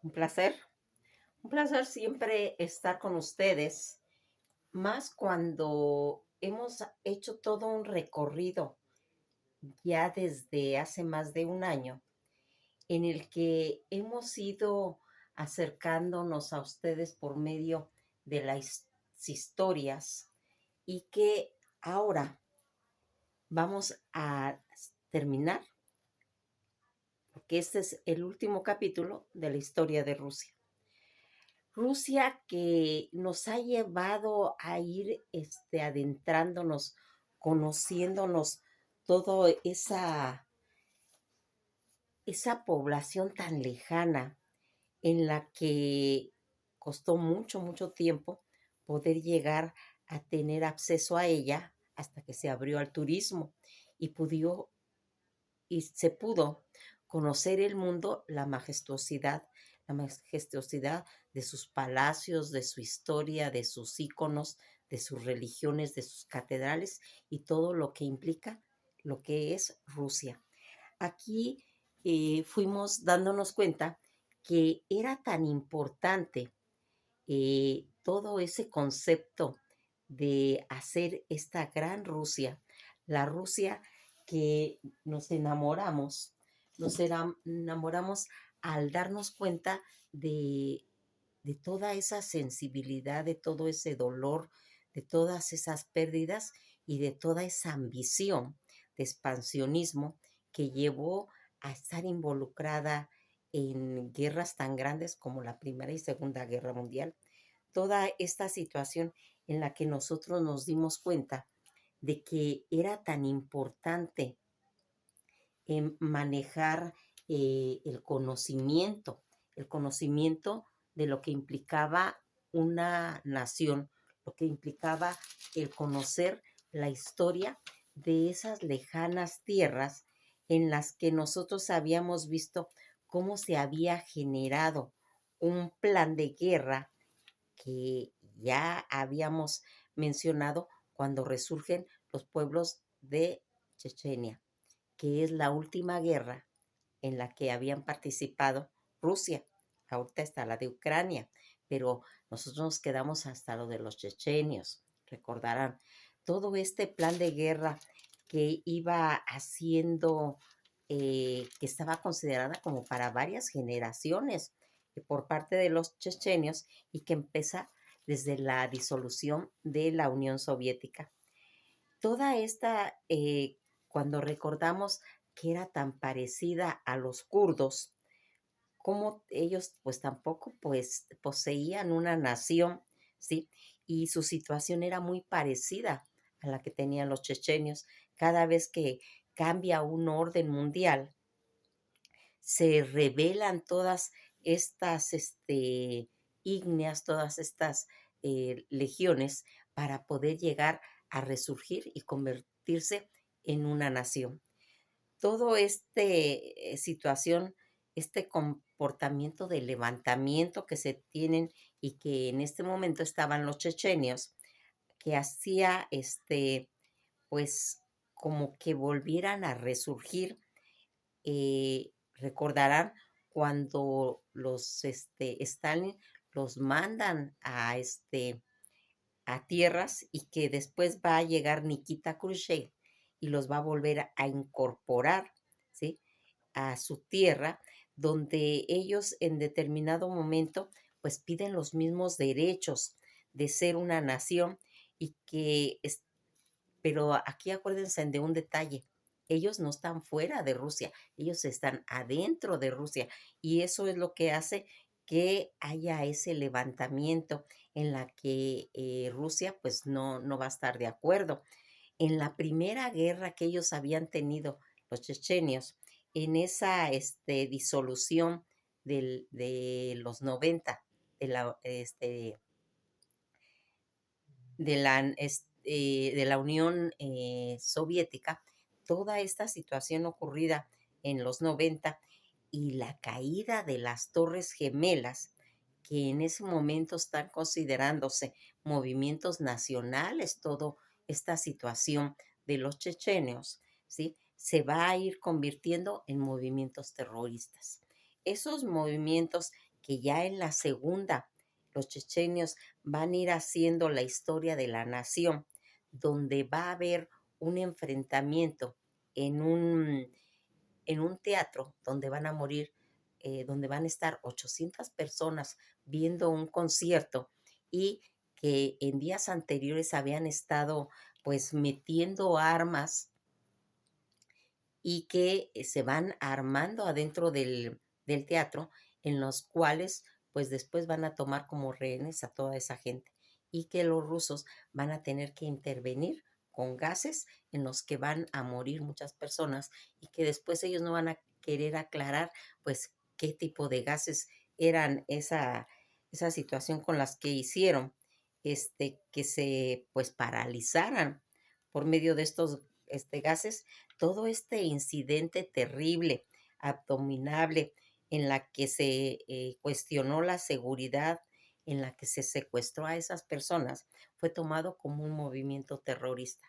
Un placer, un placer siempre estar con ustedes, más cuando hemos hecho todo un recorrido ya desde hace más de un año, en el que hemos ido acercándonos a ustedes por medio de las historias y que ahora vamos a terminar, porque este es el último capítulo de la historia de Rusia. Rusia que nos ha llevado a ir adentrándonos, conociéndonos toda esa población tan lejana en la que costó mucho, mucho tiempo poder llegar a tener acceso a ella hasta que se abrió al turismo y se pudo conocer el mundo, la majestuosidad de sus palacios, de su historia, de sus íconos, de sus religiones, de sus catedrales y todo lo que implica lo que es Rusia. Aquí fuimos dándonos cuenta que era tan importante todo ese concepto de hacer esta gran Rusia, la Rusia que nos enamoramos al darnos cuenta de toda esa sensibilidad, de todo ese dolor, de todas esas pérdidas y de toda esa ambición de expansionismo que llevó a estar involucrada en guerras tan grandes como la Primera y Segunda Guerra Mundial. Toda esta situación en la que nosotros nos dimos cuenta de que era tan importante manejar el conocimiento de lo que implicaba una nación, lo que implicaba el conocer la historia de esas lejanas tierras en las que nosotros habíamos visto cómo se había generado un plan de guerra que ya habíamos mencionado cuando resurgen los pueblos de Chechenia, que es la última guerra en la que habían participado Rusia. Ahorita está la de Ucrania, pero nosotros nos quedamos hasta lo de los chechenios. Recordarán todo este plan de guerra que iba haciendo, que estaba considerada como para varias generaciones por parte de los chechenios y que empieza desde la disolución de la Unión Soviética. Toda esta, cuando recordamos que era tan parecida a los kurdos, como ellos pues tampoco pues poseían una nación, ¿sí? Y su situación era muy parecida a la que tenían los chechenios. Cada vez que cambia un orden mundial, se revelan todas estas ígneas, todas estas legiones para poder llegar a resurgir y convertirse en una nación. Todo situación, este comportamiento de levantamiento que se tienen y que en este momento estaban los chechenios, que hacía pues como que volvieran a resurgir. Recordarán cuando los Stalin los mandan a tierras y que después va a llegar Nikita Khrushchev y los va a volver a incorporar, ¿sí? A su tierra, donde ellos en determinado momento pues piden los mismos derechos de ser una nación y pero aquí acuérdense de un detalle, ellos no están fuera de Rusia, ellos están adentro de Rusia y eso es lo que hace que haya ese levantamiento en la que Rusia pues no va a estar de acuerdo. En la primera guerra que ellos habían tenido, los chechenios, en esa disolución de los 90 de de la Unión Soviética, toda esta situación ocurrida en los 90 y la caída de las Torres Gemelas, que en ese momento están considerándose movimientos nacionales, toda esta situación de los chechenios, ¿sí? Se va a ir convirtiendo en movimientos terroristas. Esos movimientos que ya en la segunda los chechenios van a ir haciendo la historia de la nación, donde va a haber un enfrentamiento en un teatro donde van a morir, donde van a estar 800 personas viendo un concierto y que en días anteriores habían estado pues metiendo armas y que se van armando adentro del teatro, en los cuales pues después van a tomar como rehenes a toda esa gente y que los rusos van a tener que intervenir con gases en los que van a morir muchas personas y que después ellos no van a querer aclarar pues qué tipo de gases eran esa situación con las que hicieron que se pues paralizaran por medio de estos gases todo este incidente terrible, abominable, en la que se cuestionó la seguridad, en la que se secuestró a esas personas, fue tomado como un movimiento terrorista,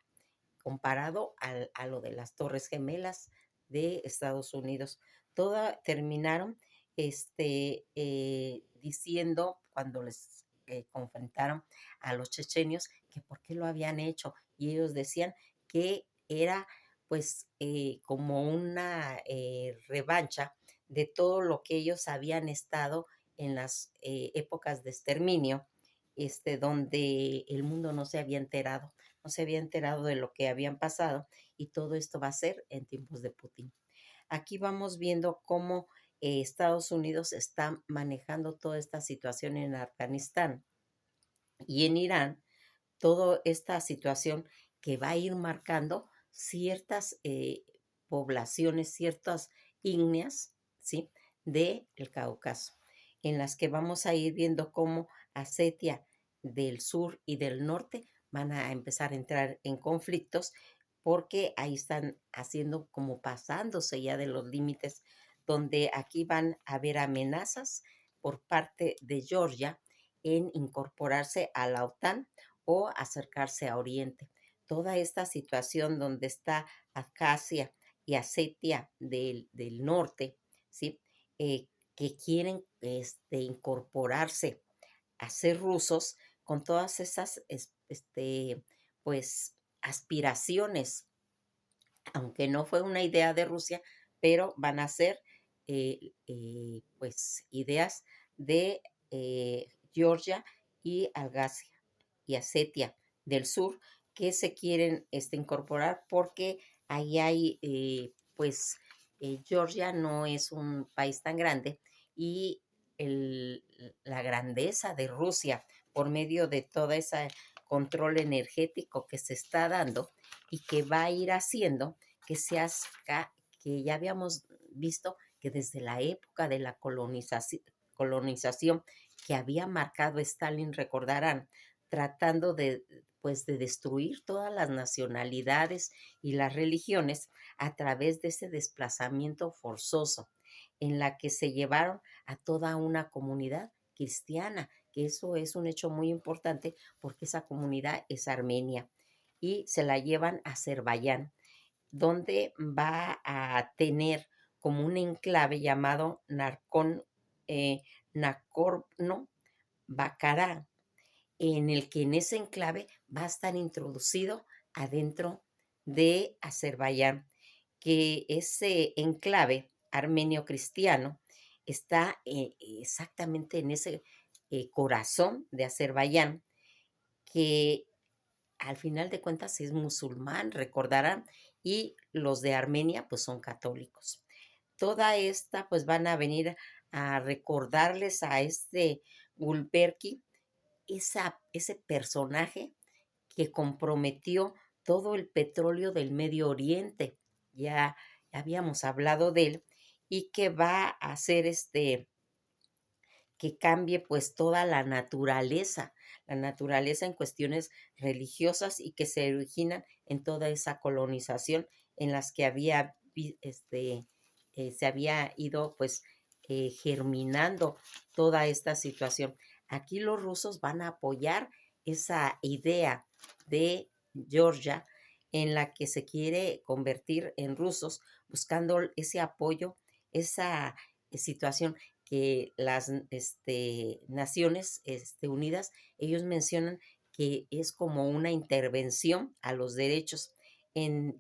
comparado a lo de las Torres Gemelas de Estados Unidos. Toda terminaron diciendo, cuando les confrontaron a los chechenios, que por qué lo habían hecho. Y ellos decían que era pues como una revancha de todo lo que ellos habían estado en las épocas de exterminio, donde el mundo no se había enterado de lo que habían pasado y todo esto va a ser en tiempos de Putin. Aquí vamos viendo cómo Estados Unidos está manejando toda esta situación en Afganistán y en Irán, toda esta situación que va a ir marcando ciertas poblaciones, ciertas ígneas, ¿sí? Del Cáucaso, en las que vamos a ir viendo cómo Asetia del sur y del norte van a empezar a entrar en conflictos porque ahí están haciendo como pasándose ya de los límites, donde aquí van a haber amenazas por parte de Georgia en incorporarse a la OTAN o acercarse a Oriente. Toda esta situación donde está Abjasia y Osetia del norte, ¿sí? Que quieren incorporarse a ser rusos con todas esas pues, aspiraciones, aunque no fue una idea de Rusia, pero van a ser pues ideas de Georgia y Algacia y Osetia del sur que se quieren incorporar porque ahí hay, Georgia no es un país tan grande y la grandeza de Rusia por medio de todo ese control energético que se está dando y que va a ir haciendo que que ya habíamos visto que desde la época de la colonización que había marcado Stalin, recordarán, tratando de destruir todas las nacionalidades y las religiones a través de ese desplazamiento forzoso en la que se llevaron a toda una comunidad cristiana, que eso es un hecho muy importante porque esa comunidad es armenia y se la llevan a Azerbaiyán, donde va a tener como un enclave llamado Nagorno-Karabaj, en el que en ese enclave va a estar introducido adentro de Azerbaiyán, que ese enclave armenio cristiano está exactamente en ese corazón de Azerbaiyán, que al final de cuentas es musulmán, recordarán, y los de Armenia pues son católicos. Toda esta pues van a venir a recordarles a Gulberki ese personaje que comprometió todo el petróleo del Medio Oriente. Ya habíamos hablado de él y que va a hacer que cambie pues toda la naturaleza en cuestiones religiosas y que se originan en toda esa colonización en las que se había ido pues germinando toda esta situación. Aquí los rusos van a apoyar esa idea de Georgia en la que se quiere convertir en rusos, buscando ese apoyo, esa situación que las Naciones Unidas, ellos mencionan que es como una intervención a los derechos.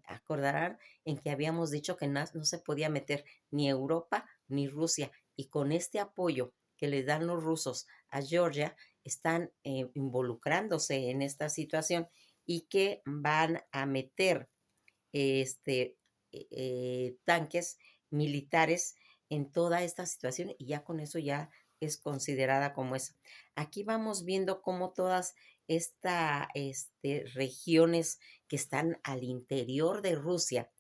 Acordarán en que habíamos dicho que no se podía meter ni Europa ni Rusia, y con este apoyo que les dan los rusos a Georgia, están involucrándose en esta situación y que van a meter tanques militares en toda esta situación, y ya con eso ya es considerada como esa. Aquí vamos viendo cómo todas estas regiones que están al interior de Rusia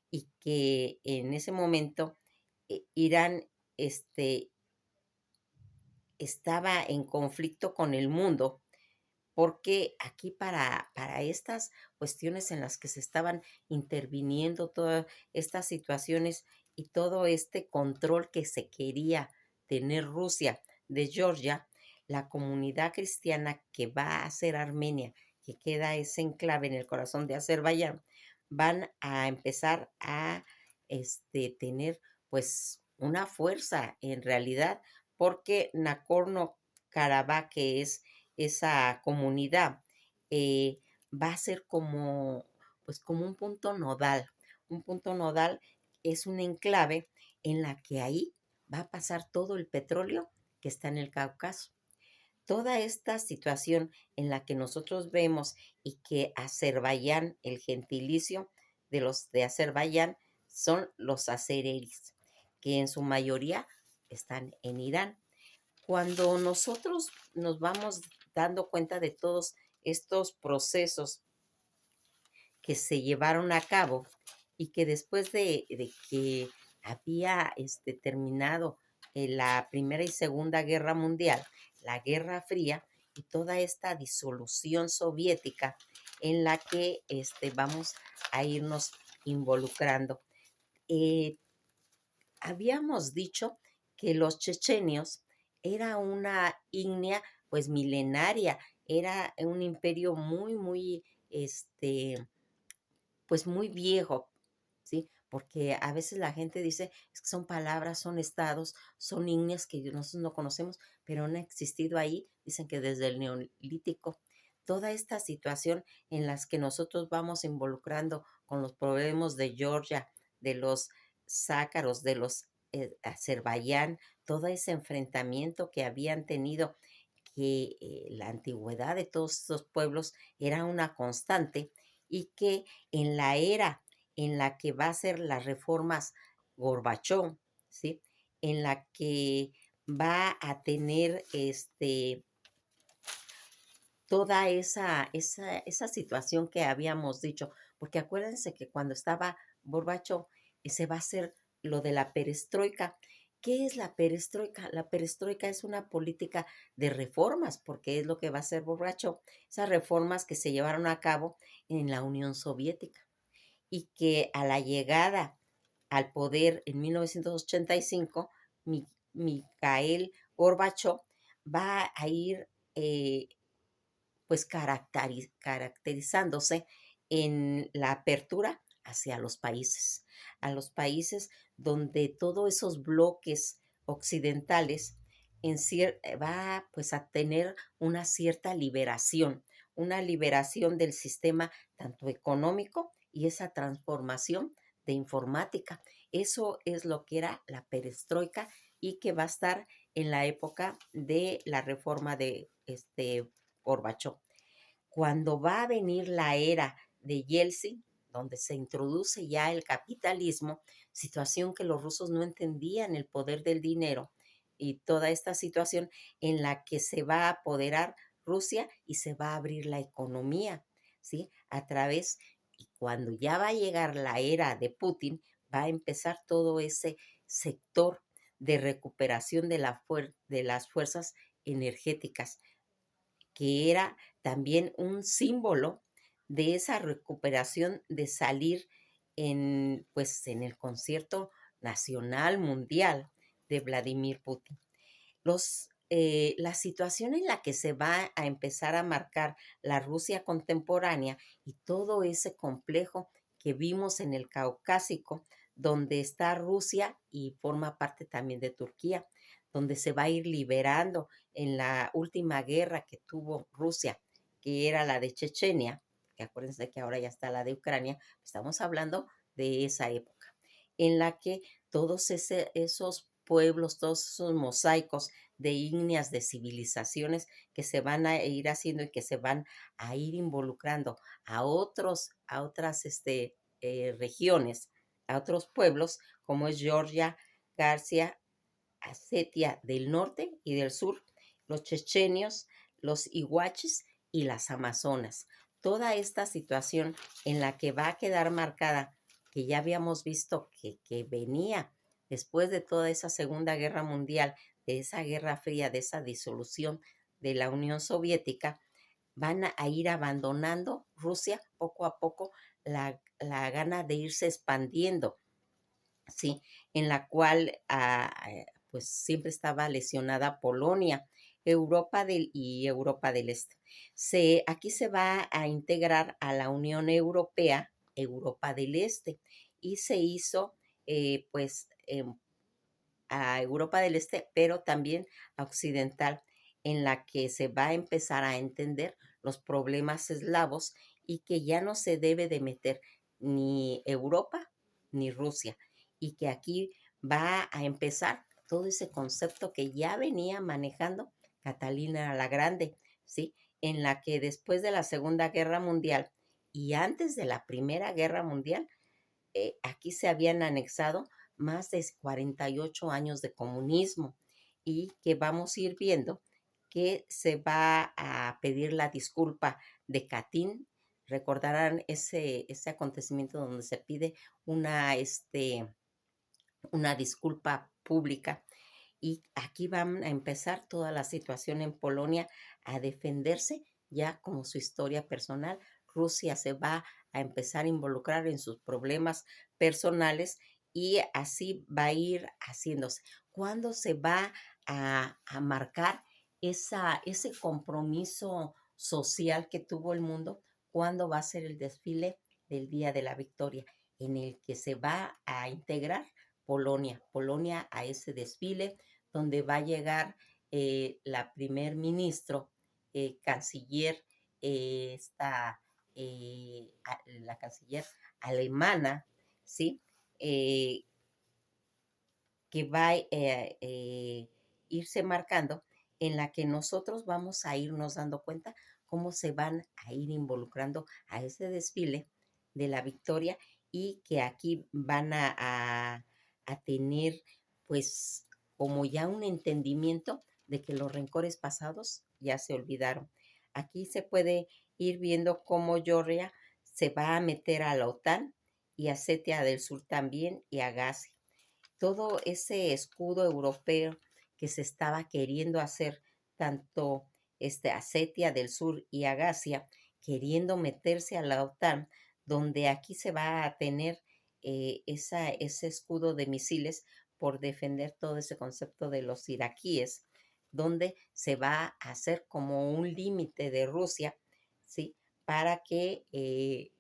y que en ese momento Irán estaba en conflicto con el mundo, porque aquí para estas cuestiones en las que se estaban interviniendo todas estas situaciones y todo este control que se quería tener Rusia de Georgia, la comunidad cristiana que va a ser Armenia, que queda ese enclave en el corazón de Azerbaiyán, van a empezar a tener pues una fuerza en realidad, porque Nagorno-Karabaj, que es esa comunidad, va a ser como, pues como un punto nodal. Un punto nodal es un enclave en la que ahí va a pasar todo el petróleo que está en el Cáucaso. Toda esta situación en la que nosotros vemos y que Azerbaiyán, el gentilicio de los de Azerbaiyán, son los azeríes, que en su mayoría están en Irán. Cuando nosotros nos vamos dando cuenta de todos estos procesos que se llevaron a cabo y que después de que había terminado la Primera y Segunda Guerra Mundial, la Guerra Fría y toda esta disolución soviética en la que vamos a irnos involucrando. Eh, Habíamos dicho que los chechenios era una etnia pues milenaria, era un imperio muy, pues muy viejo, ¿sí? Porque a veces la gente dice, es que son palabras, son estados, son etnias que nosotros no conocemos, pero han existido ahí, dicen que desde el neolítico. Toda esta situación en las que nosotros vamos involucrando con los problemas de Georgia, de los zácaros, de los Azerbaiyán, todo ese enfrentamiento que habían tenido, que la antigüedad de todos estos pueblos era una constante, y que en la era en la que va a ser las reformas Gorbachov, ¿sí? En la que va a tener toda esa situación que habíamos dicho, porque acuérdense que cuando estaba Gorbachov, se va a hacer lo de la perestroika. ¿Qué es la perestroika? La perestroika es una política de reformas, porque es lo que va a hacer Gorbachov, esas reformas que se llevaron a cabo en la Unión Soviética, y que a la llegada al poder en 1985, Mikhail Gorbachev va a ir pues caracterizándose en la apertura hacia a los países donde todos esos bloques occidentales va pues a tener una liberación del sistema tanto económico y esa transformación de informática. Eso es lo que era la perestroika, y que va a estar en la época de la reforma de Gorbachov. Cuando va a venir la era de Yeltsin, donde se introduce ya el capitalismo, situación que los rusos no entendían el poder del dinero, y toda esta situación en la que se va a apoderar Rusia y se va a abrir la economía, ¿sí? A través, y cuando ya va a llegar la era de Putin, va a empezar todo ese sector de recuperación de las fuerzas energéticas, que era también un símbolo de esa recuperación, de salir pues, en el concierto nacional mundial de Vladimir Putin. La situación en la que se va a empezar a marcar la Rusia contemporánea y todo ese complejo que vimos en el Caucásico, donde está Rusia y forma parte también de Turquía, donde se va a ir liberando en la última guerra que tuvo Rusia, que era la de Chechenia, que acuérdense que ahora ya está la de Ucrania, estamos hablando de esa época, en la que todos esos pueblos, todos esos mosaicos de ígneas de civilizaciones que se van a ir haciendo y que se van a ir involucrando a otras regiones, a otros pueblos, como es Georgia, Garcia, Asetia del norte y del sur, los chechenios, los iguachis y las amazonas. Toda esta situación en la que va a quedar marcada, que ya habíamos visto que venía después de toda esa Segunda Guerra Mundial, de esa Guerra Fría, de esa disolución de la Unión Soviética, van a ir abandonando Rusia poco a poco la gana de irse expandiendo, ¿sí? En la cual pues siempre estaba lesionada Polonia, Europa del Este. Aquí se va a integrar a la Unión Europea, Europa del Este, y se hizo pues a Europa del Este, pero también a Occidental, en la que se va a empezar a entender los problemas eslavos y que ya no se debe de meter ni Europa ni Rusia, y que aquí va a empezar todo ese concepto que ya venía manejando Catalina la Grande, ¿sí? En la que después de la Segunda Guerra Mundial y antes de la Primera Guerra Mundial, aquí se habían anexado más de 48 años de comunismo, y que vamos a ir viendo que se va a pedir la disculpa de Katyn. Recordarán ese acontecimiento donde se pide una, una disculpa pública, y aquí van a empezar toda la situación en Polonia a defenderse ya como su historia personal. Rusia se va a empezar a involucrar en sus problemas personales, y así va a ir haciéndose. ¿Cuándo se va a marcar ese compromiso social que tuvo el mundo? ¿Cuándo va a ser el desfile del Día de la Victoria, en el que se va a integrar Polonia a ese desfile, donde va a llegar la primer ministro, canciller, esta, la canciller alemana, ¿sí? Eh, que va a irse marcando, en la que nosotros vamos a irnos dando cuenta cómo se van a ir involucrando a ese desfile de la victoria, y que aquí van a tener pues como ya un entendimiento de que los rencores pasados ya se olvidaron. Aquí se puede ir viendo cómo Georgia se va a meter a la OTAN, y a Setia del Sur también, y a Gaza. Todo ese escudo europeo que se estaba queriendo hacer, tanto a Setia del Sur y a Gasia, queriendo meterse a la OTAN, donde aquí se va a tener ese escudo de misiles por defender todo ese concepto de los iraquíes, donde se va a hacer como un límite de Rusia, ¿sí? Para que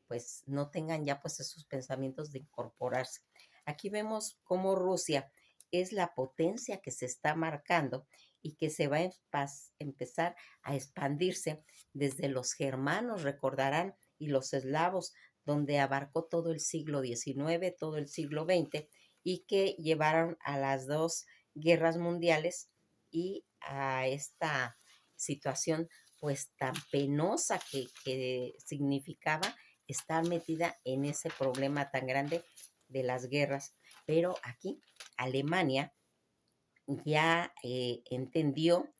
pues no tengan ya pues esos pensamientos de incorporarse. Aquí vemos cómo Rusia es la potencia que se está marcando y que se va a empezar a expandirse desde los germanos, recordarán, y los eslavos, donde abarcó todo el siglo XIX, todo el siglo XX, y que llevaron a las dos guerras mundiales y a esta situación pues tan penosa que significaba estar metida en ese problema tan grande de las guerras. Pero aquí Alemania ya entendió,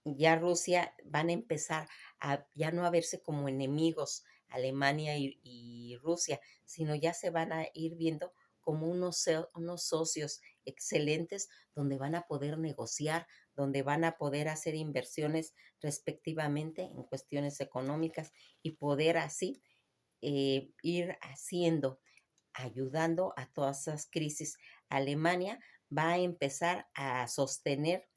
ya Rusia van a empezar a ya no a verse como enemigos Alemania y Rusia, sino ya se van a ir viendo como unos socios excelentes, donde van a poder negociar, donde van a poder hacer inversiones respectivamente en cuestiones económicas, y poder así ir haciendo, ayudando a todas esas crisis. Alemania va a empezar a sostener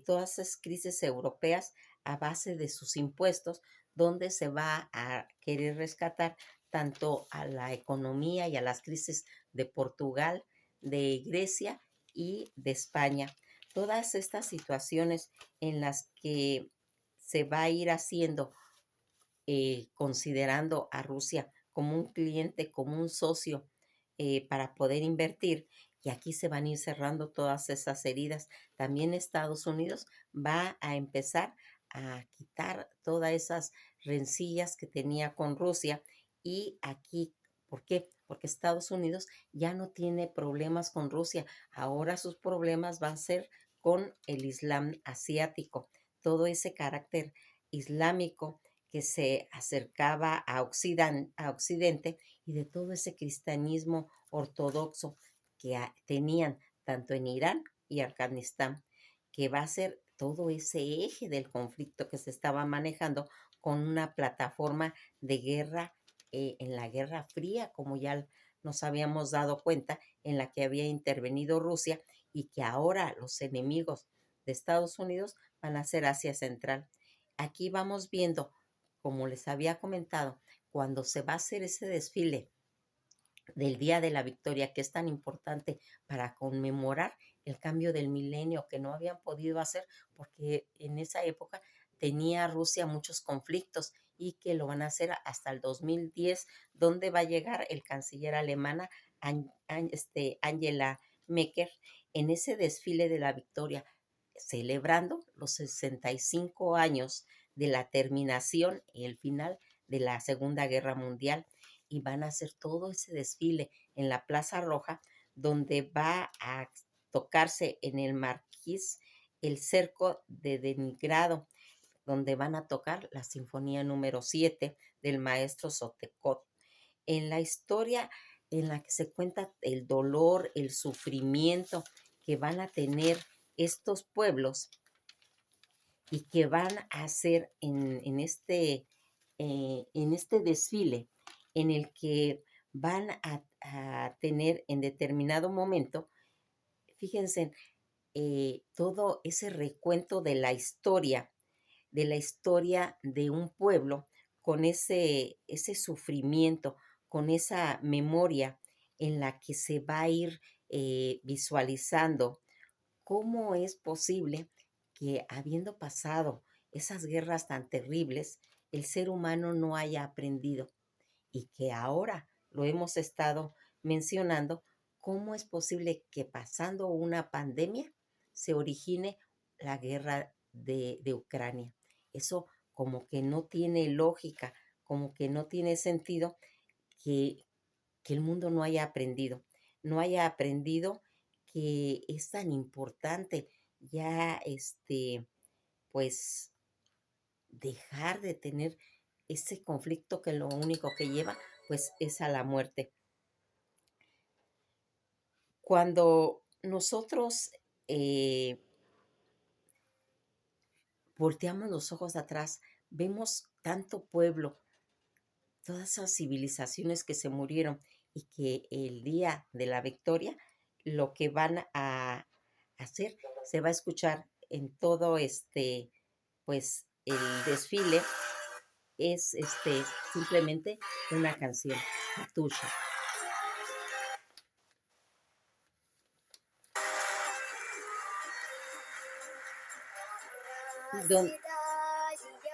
todas esas crisis europeas a base de sus impuestos, donde se va a querer rescatar tanto a la economía y a las crisis de Portugal, de Grecia y de España. todas estas situaciones en las que se va a ir haciendo, considerando a Rusia como un cliente, como un socio, para poder invertir, y aquí se van a ir cerrando todas esas heridas. También Estados Unidos va a empezar a quitar todas esas rencillas que tenía con Rusia, y aquí, ¿por qué? Porque Estados Unidos ya no tiene problemas con Rusia, ahora sus problemas van a ser con el Islam asiático, todo ese carácter islámico que se acercaba a Occidente, y de todo ese cristianismo ortodoxo que tenían tanto en Irán y Afganistán, que va a ser todo ese eje del conflicto que se estaba manejando con una plataforma de guerra, en la Guerra Fría, como ya nos habíamos dado cuenta, en la que había intervenido Rusia, y que ahora los enemigos de Estados Unidos van a ser Asia Central. Aquí vamos viendo, como les había comentado, cuando se va a hacer ese desfile del Día de la Victoria, que es tan importante para conmemorar el cambio del milenio, que no habían podido hacer porque en esa época tenía Rusia muchos conflictos, y que lo van a hacer hasta el 2010, donde va a llegar el canciller alemana Angela Merkel en ese desfile de la Victoria, celebrando los 65 años de la terminación y el final de la Segunda Guerra Mundial, y van a hacer todo ese desfile en la Plaza Roja, donde va a tocarse en el Marquís el cerco de Denigrado, donde van a tocar la Sinfonía número 7 del maestro Sotecot. En la historia en la que se cuenta el dolor, el sufrimiento que van a tener estos pueblos, y que van a hacer en este desfile, en el que van a tener en determinado momento, fíjense, todo ese recuento de la historia de un pueblo, con ese sufrimiento, con esa memoria en la que se va a ir visualizando cómo es posible que, habiendo pasado esas guerras tan terribles, el ser humano no haya aprendido, y que ahora lo hemos estado mencionando, cómo es posible que, pasando una pandemia, se origine la guerra de Ucrania. Eso como que no tiene lógica, como que no tiene sentido, que, que el mundo no haya aprendido que es tan importante ya, pues, dejar de tener ese conflicto que lo único que lleva, pues, es a la muerte. Cuando nosotros volteamos los ojos atrás, vemos tanto pueblo, todas esas civilizaciones que se murieron, y que el día de la victoria, lo que van a hacer, se va a escuchar en todo pues, el desfile, es simplemente una canción, Katusha. Don,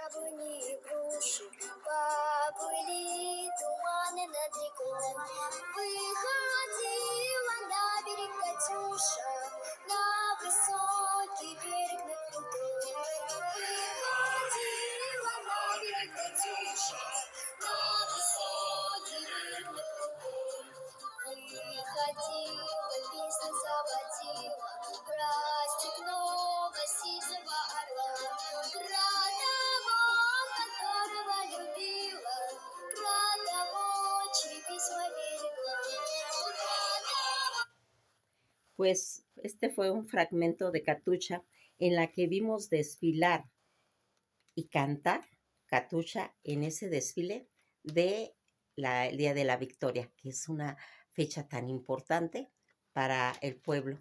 Яблони и груши, поплыли туманы над рекой. Выходила на берег Катюша, на высокий берег над крутой. Выходила на берег Катюша, на высокий берег над крутой. Выходила, песню заводила, расстегнула сизого орла. Про того, которого любила, про того, чьи письма берегла. pues este fue un fragmento de Katusha, en la que vimos desfilar y cantar Katusha en ese desfile de el Día de la Victoria, que es una fecha tan importante para el pueblo.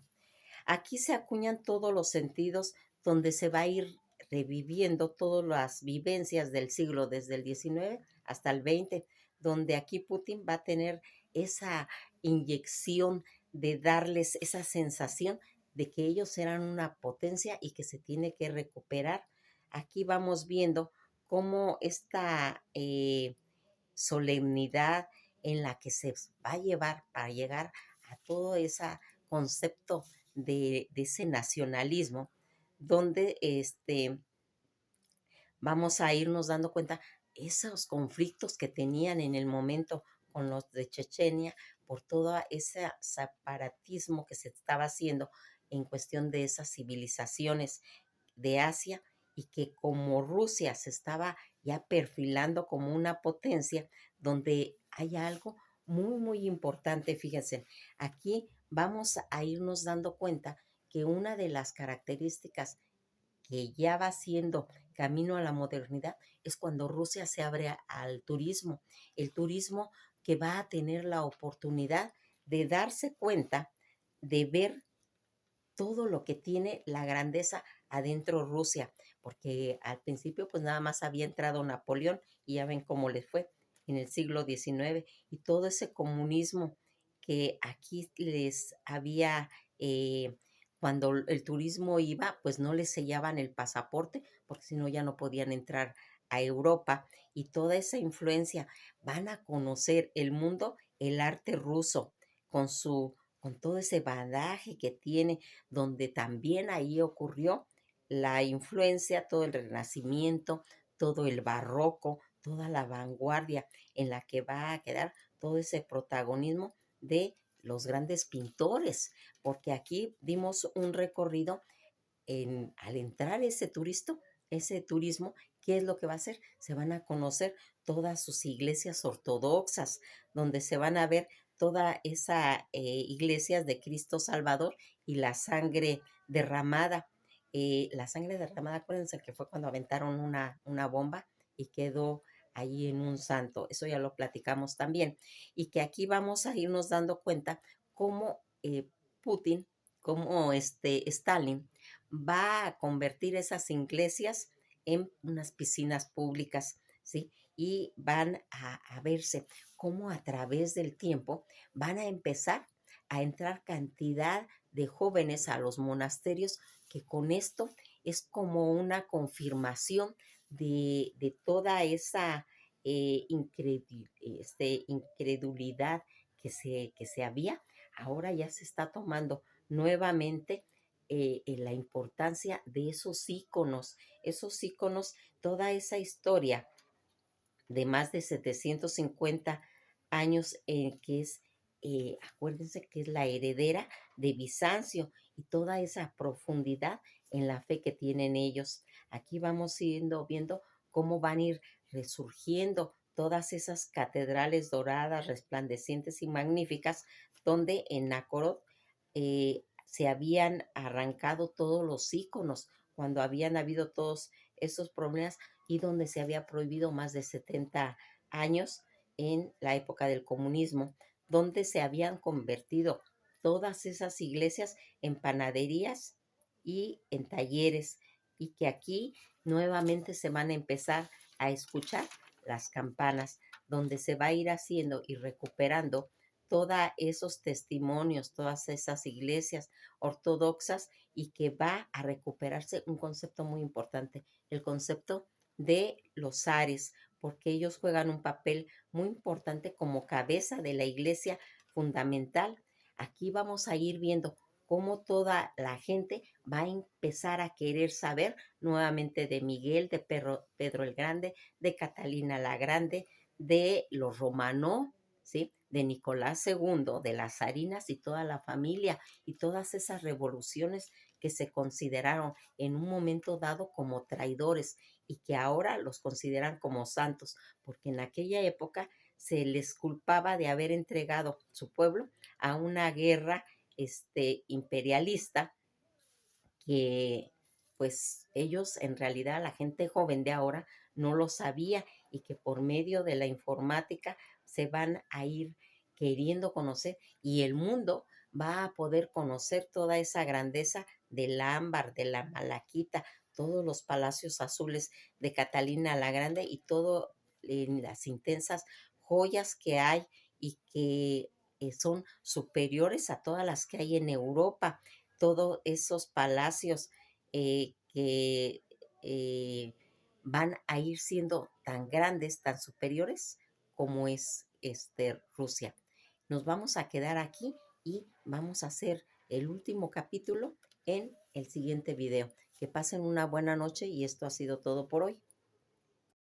Aquí se acuñan todos los sentidos, donde se va a ir reviviendo todas las vivencias del siglo, desde el 19 hasta el 20, donde aquí Putin va a tener esa inyección de darles esa sensación de que ellos eran una potencia y que se tiene que recuperar. Aquí vamos viendo cómo esta solemnidad en la que se va a llevar para llegar a todo ese concepto de ese nacionalismo, donde vamos a irnos dando cuenta esos conflictos que tenían en el momento con los de Chechenia por todo ese separatismo que se estaba haciendo en cuestión de esas civilizaciones de Asia, y que como Rusia se estaba ya perfilando como una potencia, donde hay algo muy, muy importante, fíjense, aquí vamos a irnos dando cuenta que una de las características que ya va siendo camino a la modernidad es cuando Rusia se abre al turismo, el turismo que va a tener la oportunidad de darse cuenta, de ver todo lo que tiene la grandeza adentro Rusia, porque al principio pues nada más había entrado Napoleón y ya ven cómo le fue en el siglo XIX, y todo ese comunismo que aquí les había, cuando el turismo iba, pues no les sellaban el pasaporte, porque si no ya no podían entrar a Europa, y toda esa influencia, van a conocer el mundo, el arte ruso, con todo ese badaje que tiene, donde también ahí ocurrió la influencia, todo el renacimiento, todo el barroco, toda la vanguardia en la que va a quedar todo ese protagonismo de los grandes pintores, porque aquí dimos un recorrido al entrar ese turismo, ¿qué es lo que va a hacer? Se van a conocer todas sus iglesias ortodoxas, donde se van a ver toda esa iglesias de Cristo Salvador y la sangre derramada, acuérdense que fue cuando aventaron una bomba y quedó ahí en un santo. Eso ya lo platicamos también. Y que aquí vamos a irnos dando cuenta cómo Putin, cómo Stalin va a convertir esas iglesias en unas piscinas públicas, ¿sí? Y van a verse cómo a través del tiempo van a empezar a entrar cantidad de jóvenes a los monasterios, que con esto es como una confirmación de toda esa incredulidad que se había. Ahora ya se está tomando nuevamente la importancia de esos íconos, toda esa historia de más de 750 años, que es, acuérdense que es la heredera de Bizancio, y toda esa profundidad en la fe que tienen ellos. Aquí vamos viendo cómo van a ir resurgiendo todas esas catedrales doradas, resplandecientes y magníficas, donde en Nácorod se habían arrancado todos los íconos cuando habían habido todos esos problemas, y donde se había prohibido más de 70 años en la época del comunismo, donde se habían convertido todas esas iglesias en panaderías y en talleres, y que aquí nuevamente se van a empezar a escuchar las campanas, donde se va a ir haciendo y recuperando todos esos testimonios, todas esas iglesias ortodoxas, y que va a recuperarse un concepto muy importante, el concepto de los zares, porque ellos juegan un papel muy importante como cabeza de la iglesia fundamental. Aquí vamos a ir viendo cómo toda la gente va a empezar a querer saber nuevamente de Miguel, de Pedro el Grande, de Catalina la Grande, de los Romanov, ¿sí? De Nicolás II, de las zarinas y toda la familia, y todas esas revoluciones que se consideraron en un momento dado como traidores, y que ahora los consideran como santos, porque en aquella época se les culpaba de haber entregado su pueblo a una guerra imperialista, que pues ellos, en realidad la gente joven de ahora no lo sabía, y que por medio de la informática se van a ir queriendo conocer, y el mundo va a poder conocer toda esa grandeza del ámbar, de la malaquita, todos los palacios azules de Catalina la Grande, y todo en las intensas joyas que hay, y que son superiores a todas las que hay en Europa. todos esos palacios que van a ir siendo tan grandes, tan superiores como es Rusia. Nos vamos a quedar aquí y vamos a hacer el último capítulo en el siguiente video. Que pasen una buena noche y esto ha sido todo por hoy.